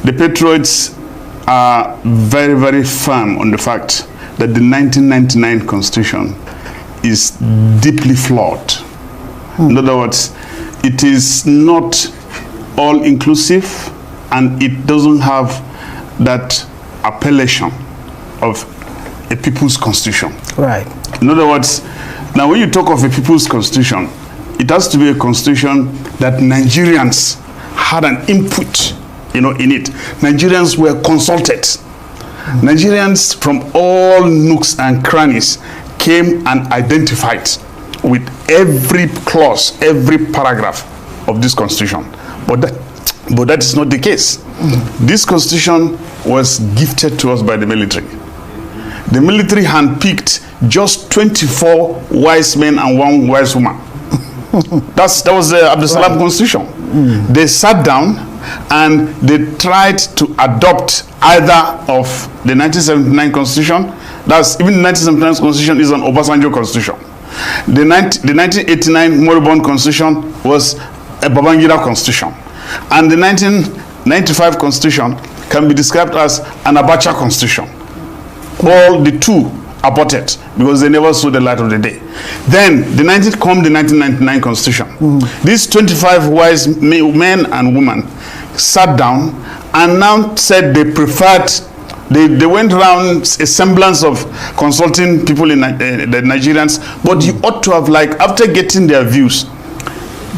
the patriots are very, very firm on the fact that the 1999 Constitution is deeply flawed. In other words, it is not all-inclusive, and it doesn't have that appellation of a people's constitution. Right. In other words, now when you talk of a people's constitution, it has to be a constitution that Nigerians had an input, in it. Nigerians were consulted. Nigerians from all nooks and crannies came and identified with every clause, every paragraph of this constitution. But that is not the case. This constitution was gifted to us by the military. The military handpicked just 24 wise men and one wise woman. That was the Abdul Salam Constitution. They sat down and they tried to adopt either of the 1979 Constitution. That's even the 1979 Constitution is an Obasanjo Constitution. The 1989 Moribund Constitution was a Babangida Constitution. And the 1995 Constitution can be described as an Abacha Constitution. All the two aborted because they never saw the light of the day. Then the 1999 Constitution. These 25 wise men and women sat down and now said they preferred. They went around a semblance of consulting people in the Nigerians, but you ought to have, like, after getting their views,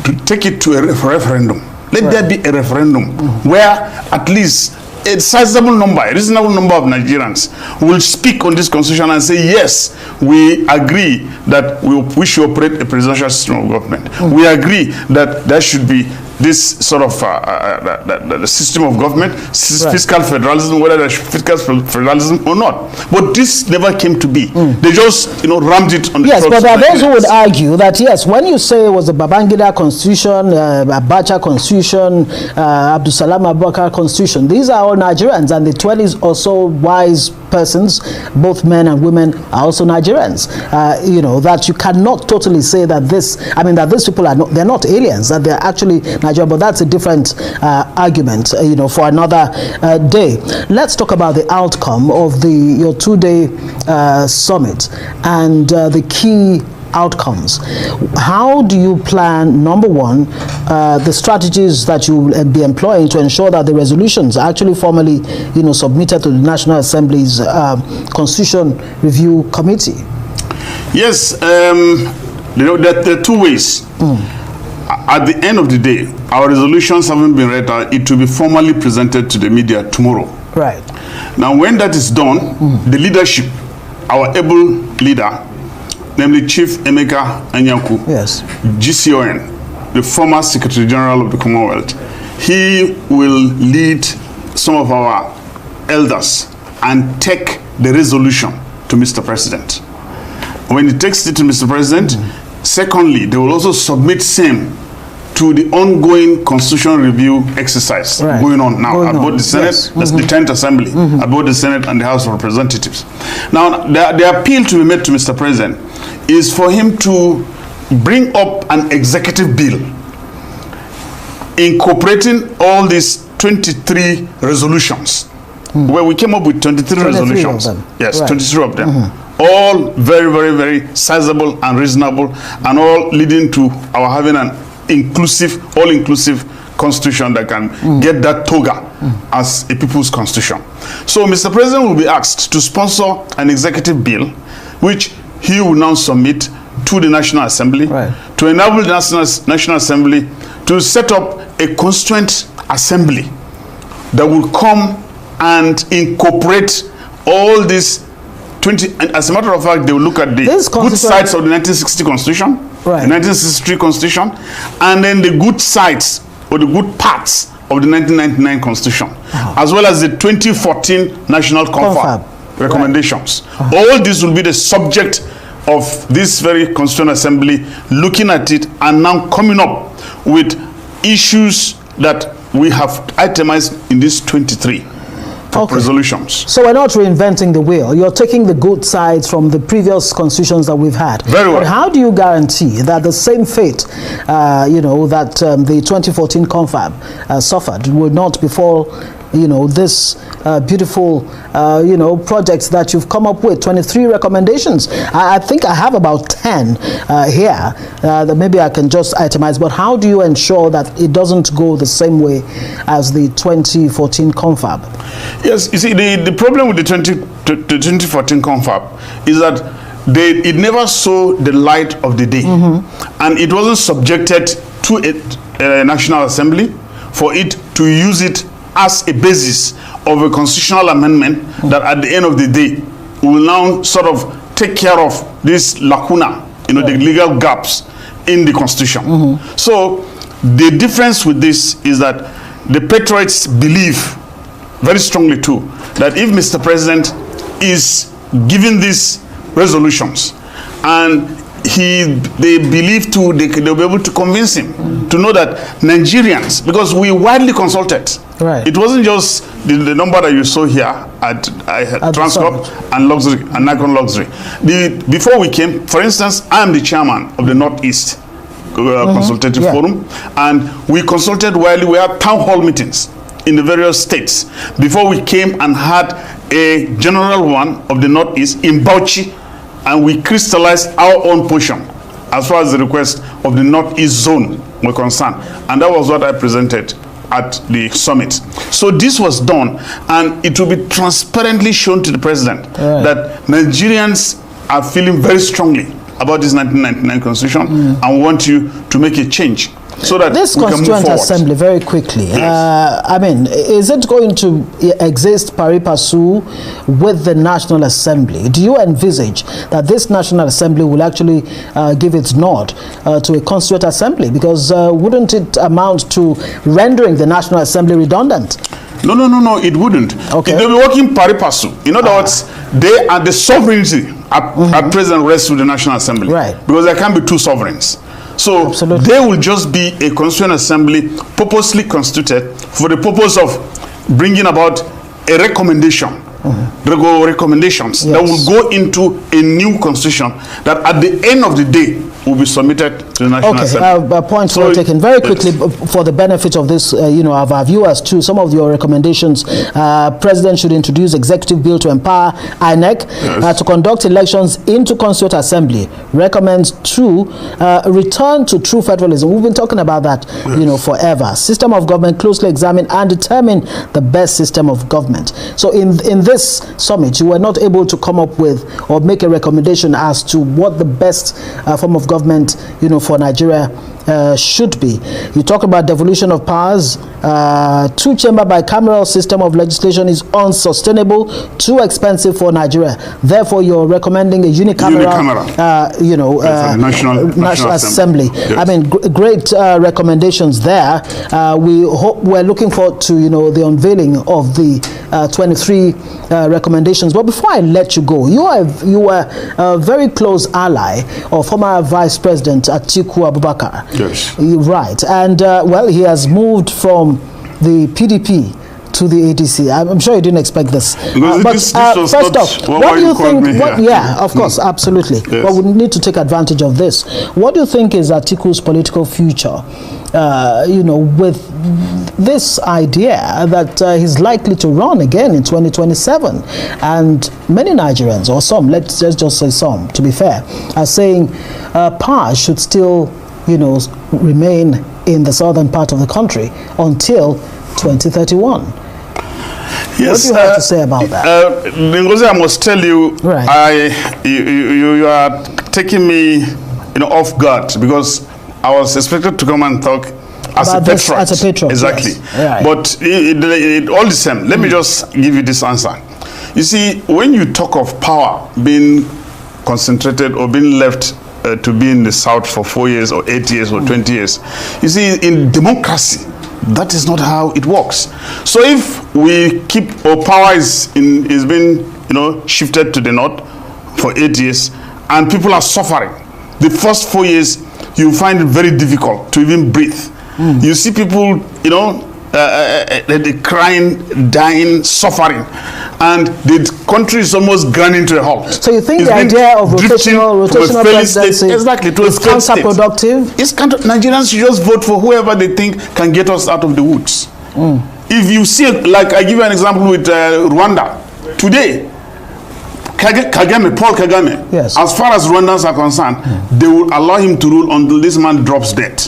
to take it to a referendum. Let there be a referendum where at least a sizable number, a reasonable number of Nigerians will speak on this constitution and say, yes, we agree that we should operate a presidential system of government. We agree that there should be this sort of the system of government, fiscal federalism, whether there's fiscal federalism or not. But this never came to be. They just, rammed it on the Yes, but there are those who would argue that, yes, when you say it was the Babangida Constitution, Abacha Constitution, Abdul Salam Abubakar Constitution, these are all Nigerians, and the 20 or so wise persons, both men and women, are also Nigerians. That you cannot totally say that that these people are not, they're not aliens, that they're actually Nigeria, but that's a different argument, for another day. Let's talk about the outcome of your two-day summit and the key outcomes. How do you plan, number one, the strategies that you will be employing to ensure that the resolutions are actually formally, submitted to the National Assembly's Constitution Review Committee? Yes, there are two ways. At the end of the day, our resolutions haven't been read out. It will be formally presented to the media tomorrow. Right. Now, when that is done, the leadership, our able leader, namely Chief Emeka Anyanku, yes, GCON, the former Secretary General of the Commonwealth, he will lead some of our elders and take the resolution to Mr. President. When he takes it to Mr. President, secondly, they will also submit same to the ongoing constitutional review exercise going on now at both the Senate, that's the 10th Assembly, at both the Senate and the House of Representatives. Now, the appeal to be made to Mr. President is for him to bring up an executive bill incorporating all these 23 resolutions, where we came up with 23 resolutions. Yes, 23 of them. All very, very, very sizable and reasonable, and all leading to our having an all-inclusive constitution that can get that toga as a people's constitution. So Mr. President will be asked to sponsor an executive bill, which he will now submit to the National Assembly, to enable the National Assembly to set up a constituent assembly that will come and incorporate all these 20, and as a matter of fact, they will look at the good sides of the 1960 Constitution, the 1963 Constitution, and then the good sides or the good parts of the 1999 Constitution, as well as the 2014 National Confab recommendations. All this will be the subject of this very Constituent Assembly, looking at it and now coming up with issues that we have itemized in these 23 resolutions. So we're not reinventing the wheel. You're taking the good sides from the previous constitutions that we've had. Very well. But how do you guarantee that the same fate, that the 2014 confab suffered will not befall this beautiful, projects that you've come up with, 23 recommendations. I think I have about 10 here that maybe I can just itemize, but how do you ensure that it doesn't go the same way as the 2014 confab? Yes, you see, the problem with the 2014 confab is that it never saw the light of the day, and it wasn't subjected to a National Assembly for it to use it as a basis of a constitutional amendment that at the end of the day will now sort of take care of this lacuna, the legal gaps in the Constitution. So the difference with this is that the patriots believe very strongly too that if Mr. President is giving these resolutions and they believe too they'll be able to convince him to know that Nigerians, because we widely consulted. Right. It wasn't just the number that you saw here at Transcorp and Luxury and Nikon Luxury. Before we came, for instance, I am the chairman of the Northeast Consultative Forum, and we consulted widely. We had town hall meetings in the various states before we came and had a general one of the Northeast in Bauchi, and we crystallized our own position as far as the request of the Northeast zone were concerned, and that was what I presented at the summit. So this was done, and it will be transparently shown to the president that Nigerians are feeling very strongly about this 1999 constitution and want you to make a change so that this we can move Constituent forward. Assembly, very quickly, Yes. I mean, is it going to exist pari passu with the National Assembly? Do you envisage that this National Assembly will actually give its nod to a Constituent Assembly? Because wouldn't it amount to rendering the National Assembly redundant? No, it wouldn't. Okay. They'll be working pari passu. In other words, they are the sovereignty at present rests with the National Assembly. Right. Because there can be two sovereigns. So they will just be a Constituent Assembly purposely constituted for the purpose of bringing about a recommendation, recommendations that will go into a new constitution that at the end of the day will be submitted to the National Assembly. Points well taken. Very quickly, for the benefit of this, of our viewers too, some of your recommendations: President should introduce executive bill to empower INEC to conduct elections into Constituent Assembly. Recommends return to true federalism. We've been talking about that, forever. System of government closely examine and determine the best system of government. So in this summit, you were not able to come up with or make a recommendation as to what the best form of government, for Nigeria should be. You talk about devolution of powers. Two-chamber bicameral system of legislation is unsustainable, too expensive for Nigeria. Therefore, you're recommending a unicameral, National Assembly. Yes. I mean, great recommendations there. We're looking forward to the unveiling of the 23 recommendations. But before I let you go, you were a very close ally of former Vice President Atiku Abubakar. Yes. Right. And, he has moved from the PDP to the ADC. I'm sure you didn't expect this. But this first off, what do you think? Of course, absolutely. Yes. But we need to take advantage of this. What do you think is Atiku's political future? With this idea that he's likely to run again in 2027, and many Nigerians, or some, let's just say some, to be fair, are saying power should still remain in the southern part of the country until 2031. Yes, what do you have to say about that? Ngozi, I must tell you, right. You are taking me off guard, because I was expected to come and talk as a patriot. Exactly. Yes. Right. But it all the same. Let me just give you this answer. You see, when you talk of power being concentrated or being left to be in the South for 4 years or 8 years or 20 years, you see, in democracy, that is not how it works. So if we keep, or power is being shifted to the north for 8 years, and people are suffering, the first 4 years you find it very difficult to even breathe. You see people crying, dying, suffering, and the country is almost grinding to a halt. So you think the idea of rotational presidency is counterproductive? Nigerians should just vote for whoever they think can get us out of the woods. If you see, like I give you an example with Rwanda, today, Paul Kagame, yes, as far as Rwandans are concerned, they will allow him to rule until this man drops dead.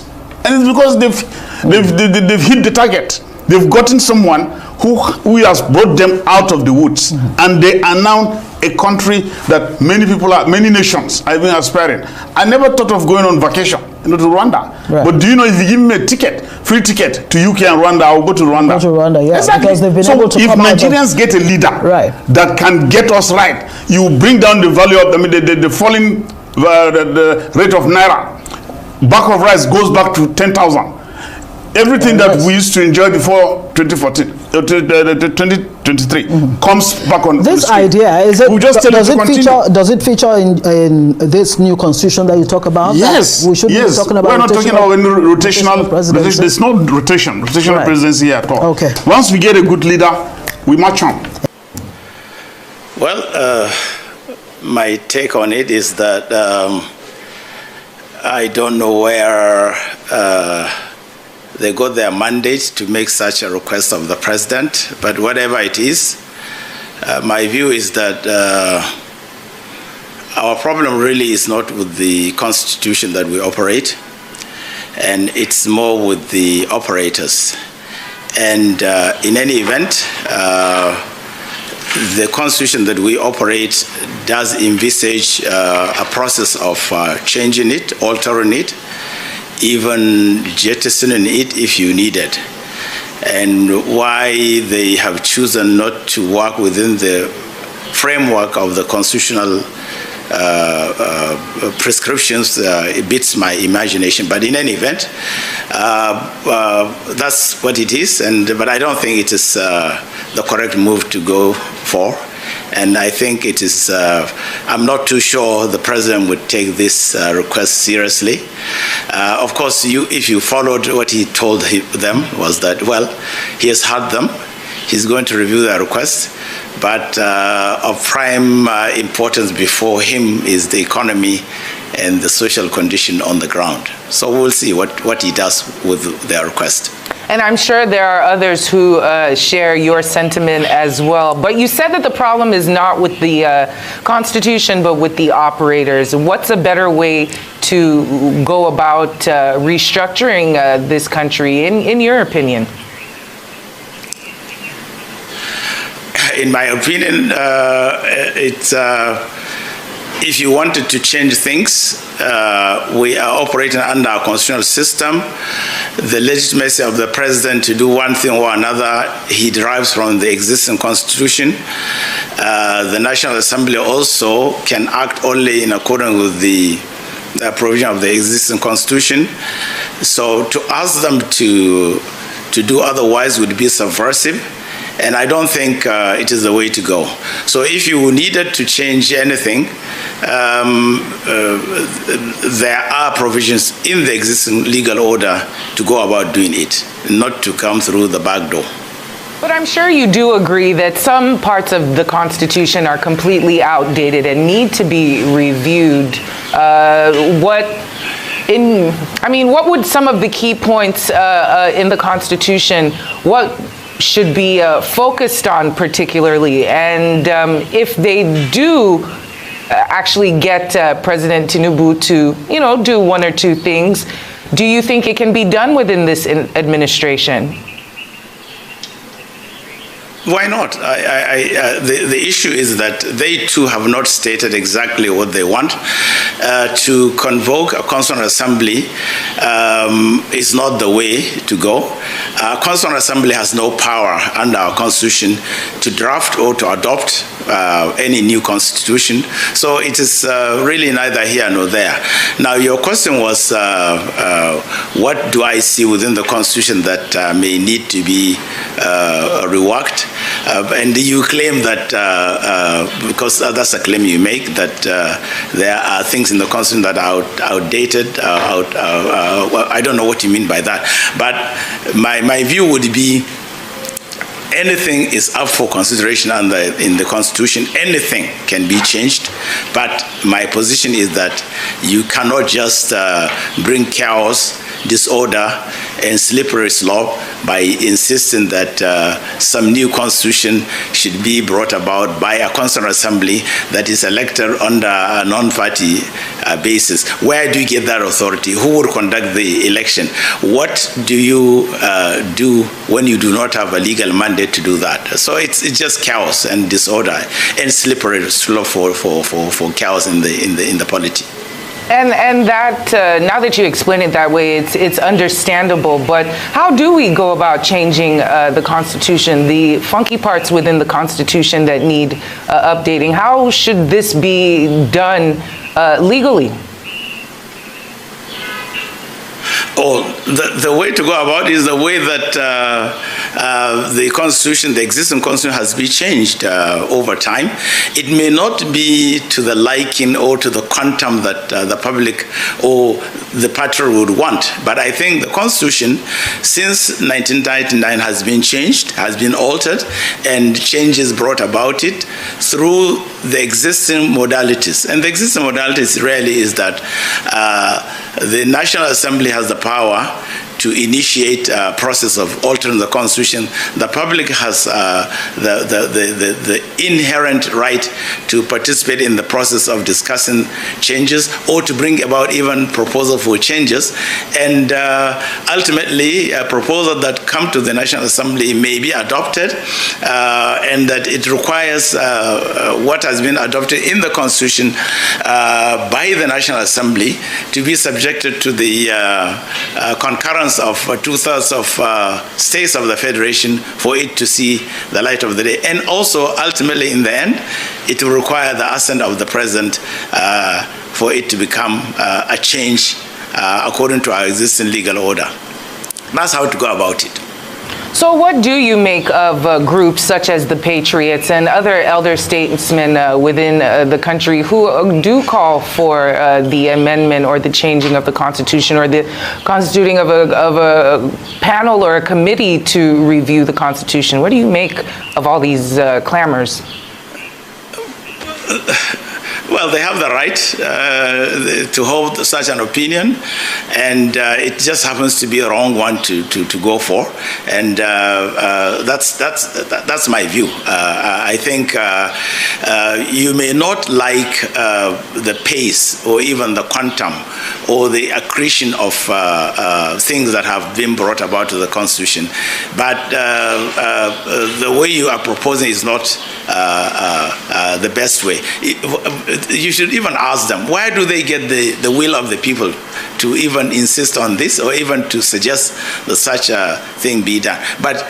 And it's because they've hit the target. They've gotten someone who has brought them out of the woods, and they are now a country that many nations are even aspiring. I never thought of going on vacation, to Rwanda. Right. But do you know, if you give me a free ticket to UK and Rwanda, I'll go to Rwanda. Go to Rwanda, yeah, exactly. because they've been able to if come Nigerians get a leader that can get us right, you bring down the value of the falling the rate of naira. Bag of rice goes back to 10,000. Everything that we used to enjoy before 2014, 2023 comes back on this the screen. Idea. Is it? We'll just tell does it it to feature? Does it feature in this new constitution that you talk about? Yes. We should be talking about. We're not talking about any rotational presidency. There's no rotational presidency here at all. Okay. Once we get a good leader, we march on. Well, my take on it is that I don't know where they got their mandate to make such a request of the president, but whatever it is, my view is that our problem really is not with the constitution that we operate, and it's more with the operators. And in any event, the constitution that we operate does envisage a process of changing it, altering it, even jettisoning it if you need it. And why they have chosen not to work within the framework of the constitutional prescriptions, it beats my imagination. But in any event, that's what it is. But I don't think it is the correct move to go for. And I think it is, I'm not too sure the president would take this request seriously. Of course, if you followed what he told them was that, well, he has heard them. He's going to review their request. But of prime importance before him is the economy and the social condition on the ground. So we'll see what he does with their request. And I'm sure there are others who share your sentiment as well. But you said that the problem is not with the Constitution, but with the operators. What's a better way to go about restructuring this country, in your opinion? In my opinion, if you wanted to change things, we are operating under a constitutional system. The legitimacy of the president to do one thing or another, he derives from the existing constitution. The National Assembly also can act only in accordance with the provision of the existing constitution. So to ask them to do otherwise would be subversive. And I don't think it is the way to go. So if you needed to change anything, there are provisions in the existing legal order to go about doing it, not to come through the back door. But I'm sure you do agree that some parts of the Constitution are completely outdated and need to be reviewed. What would some of the key points in the Constitution, what should be focused on particularly? And if they do actually get President Tinubu to, do one or two things, do you think it can be done within this administration? Why not? The issue is that they too have not stated exactly what they want. To convoke a Constitutional Assembly is not the way to go. Constitutional Assembly has no power under our Constitution to draft or to adopt any new constitution. So it is really neither here nor there. Now, your question was, what do I see within the Constitution that may need to be reworked? And you claim that, because that's a claim you make, that there are things in the Constitution that are outdated. I don't know what you mean by that. But my view would be, anything is up for consideration in the Constitution. Anything can be changed. But my position is that you cannot just bring chaos, disorder, and slippery slope by insisting that some new constitution should be brought about by a Constitutional Assembly that is elected under a non-party basis. Where do you get that authority? Who would conduct the election? What do you do when you do not have a legal mandate to do that? So it's just chaos and disorder and slippery slope for chaos in the polity. And that, now that you explain it that way, it's understandable, but how do we go about changing the Constitution, the funky parts within the Constitution that need updating? How should this be done legally? Oh, the way to go about it is the way that the Constitution, the existing Constitution, has been changed over time. It may not be to the liking or to the quantum that the public or the patrol would want, but I think the Constitution since 1999 has been changed, has been altered, and changes brought about it through the existing modalities. And the existing modalities really is that the National Assembly has the power to initiate a process of altering the Constitution. The public has the inherent right to participate in the process of discussing changes or to bring about even proposal for changes. And ultimately, a proposal that come to the National Assembly may be adopted, and that it requires what has been adopted in the Constitution by the National Assembly to be subjected to the concurrence of 2/3 of states of the Federation for it to see the light of the day. And also, ultimately, in the end, it will require the assent of the President for it to become a change according to our existing legal order. That's how to go about it. So what do you make of groups such as the Patriots and other elder statesmen within the country who do call for the amendment or the changing of the Constitution or the constituting of a panel or a committee to review the Constitution? What do you make of all these clamors? Well, they have the right to hold such an opinion, and it just happens to be a wrong one to go for, and that's my view. I think you may not like the pace or even the quantum or the accretion of things that have been brought about to the Constitution, but the way you are proposing is not the best way. You should even ask them, why do they get the will of the people to even insist on this or even to suggest that such a thing be done? But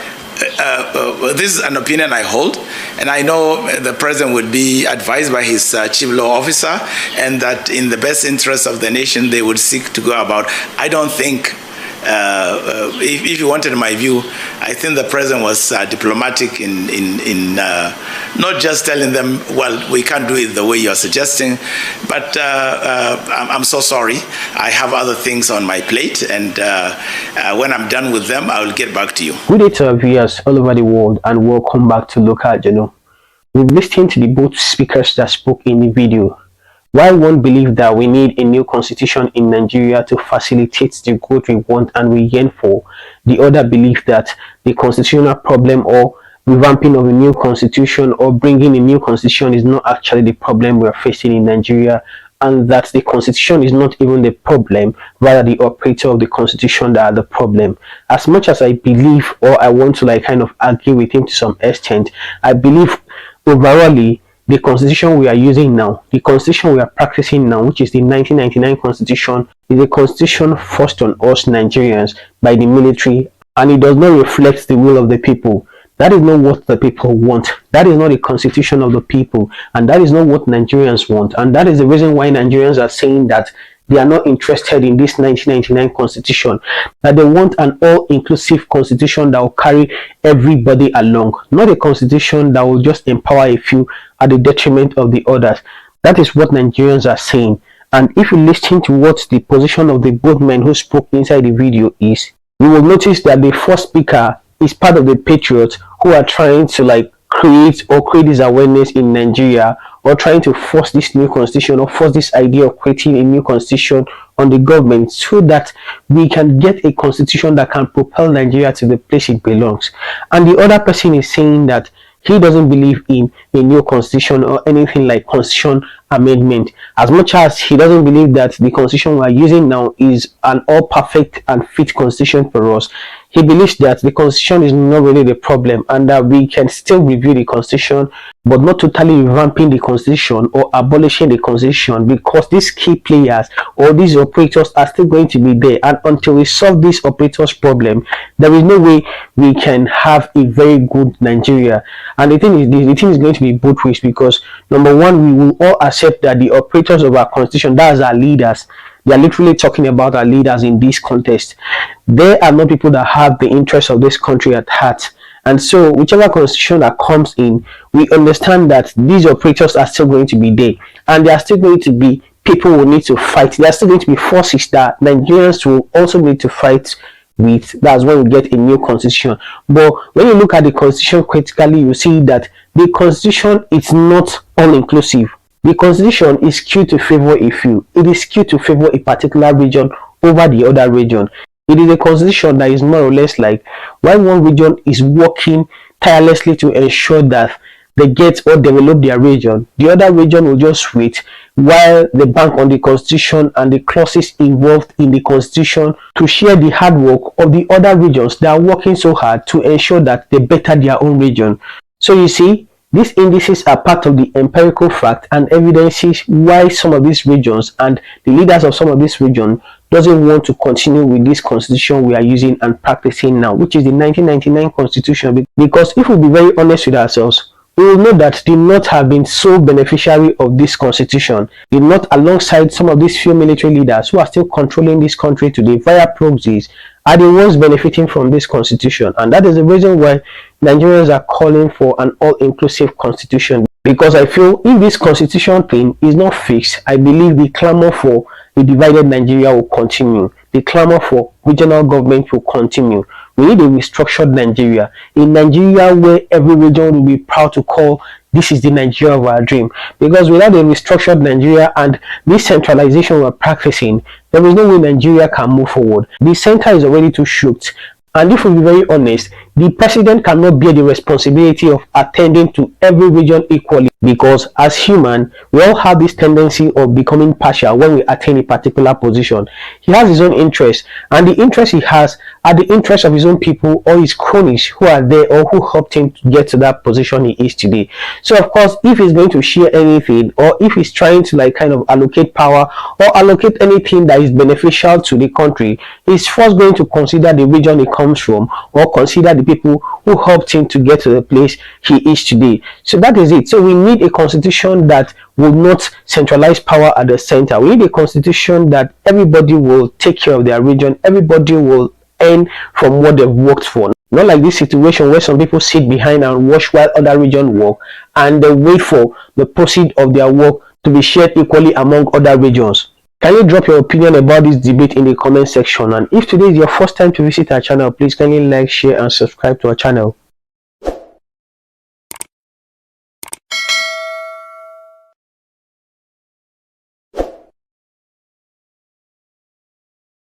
this is an opinion I hold, and I know the President would be advised by his chief law officer, and that in the best interest of the nation they would seek to go about. I don't think if you wanted my view, I think the President was diplomatic in not just telling them, well, we can't do it the way you're suggesting, but I'm so sorry. I have other things on my plate, and when I'm done with them, I will get back to you. Good day to our viewers all over the world, and welcome back to Local Journal. We've listened to the both speakers that spoke in the video. While one believes that we need a new constitution in Nigeria to facilitate the growth we want and we yearn for, the other believes that the constitutional problem or revamping of a new constitution or bringing a new constitution is not actually the problem we are facing in Nigeria, and that the constitution is not even the problem, rather the operator of the constitution that are the problem. As much as I believe, or I want to kind of argue with him to some extent, I believe overall the constitution we are using now, the constitution we are practicing now, which is the 1999 constitution, is a constitution forced on us Nigerians by the military, and it does not reflect the will of the people. That is not what the people want. That is not the constitution of the people, and that is not what Nigerians want. And that is the reason why Nigerians are saying that they are not interested in this 1999 constitution, that they want an all-inclusive constitution that will carry everybody along, not a constitution that will just empower a few at the detriment of the others. That is what Nigerians are saying. And if you listen to what the position of the both men who spoke inside the video is, you will notice that the first speaker is part of the Patriots who are trying to create this awareness in Nigeria, or trying to force this new constitution or force this idea of creating a new constitution on the government so that we can get a constitution that can propel Nigeria to the place it belongs. And the other person is saying that he doesn't believe in a new constitution or anything like constitution amendment, as much as he doesn't believe that the constitution we are using now is an all perfect and fit constitution for us. He believes that the constitution is not really the problem and that we can still review the constitution, but not totally revamping the constitution or abolishing the constitution, because these key players or these operators are still going to be there, and until we solve this operators problem, there is no way we can have a very good Nigeria. And the thing is going to be both ways, because number one, we will all accept that the operators of our constitution, that's our leaders, they are literally talking about our leaders in this contest. They are not people that have the interests of this country at heart. And so whichever constitution that comes in, we understand that these operators are still going to be there, and they are still going to be people who need to fight. There are still going to be forces that Nigerians will also need to fight with. That's when we get a new constitution. But when you look at the constitution critically, you see that the constitution is not all inclusive. The constitution is skewed to favor a few. It is skewed to favor a particular region over the other region. It is a constitution that is more or less like, while one region is working tirelessly to ensure that they get or develop their region, the other region will just wait while they bank on the constitution and the clauses involved in the constitution to share the hard work of the other regions that are working so hard to ensure that they better their own region. So you see, these indices are part of the empirical fact and evidences why some of these regions and the leaders of some of these regions doesn't want to continue with this constitution we are using and practicing now, which is the 1999 constitution. Because if we be very honest with ourselves, we will know that the North have been sole beneficiary of this constitution. The North, alongside some of these few military leaders who are still controlling this country today via proxies, are the ones benefiting from this constitution. And that is the reason why Nigerians are calling for an all-inclusive constitution. Because I feel if this constitution thing is not fixed, I believe the clamor for a divided Nigeria will continue. The clamor for regional government will continue. We need a restructured Nigeria, a Nigeria where every region will be proud to call this is the Nigeria of our dream. Because without a restructured Nigeria and this centralization we're practicing, there is no way Nigeria can move forward. The center is already too shook. And if we be very honest, the president cannot bear the responsibility of attending to every region equally, because as human, we all have this tendency of becoming partial when we attain a particular position. He has his own interests, and the interests he has are the interests of his own people or his cronies who are there or who helped him to get to that position he is today. So of course, if he's going to share anything, or if he's trying to like kind of allocate power or allocate anything that is beneficial to the country, he's first going to consider the region he comes from, or consider the people who helped him to get to the place he is today. So that is it. So we need a constitution that will not centralize power at the center. We need a constitution that everybody will take care of their region, everybody will earn from what they've worked for. Not like this situation where some people sit behind and watch while other regions work, and they wait for the proceeds of their work to be shared equally among other regions. Can you drop your opinion about this debate in the comment section? And if today is your first time to visit our channel, please kindly like, share and subscribe to our channel.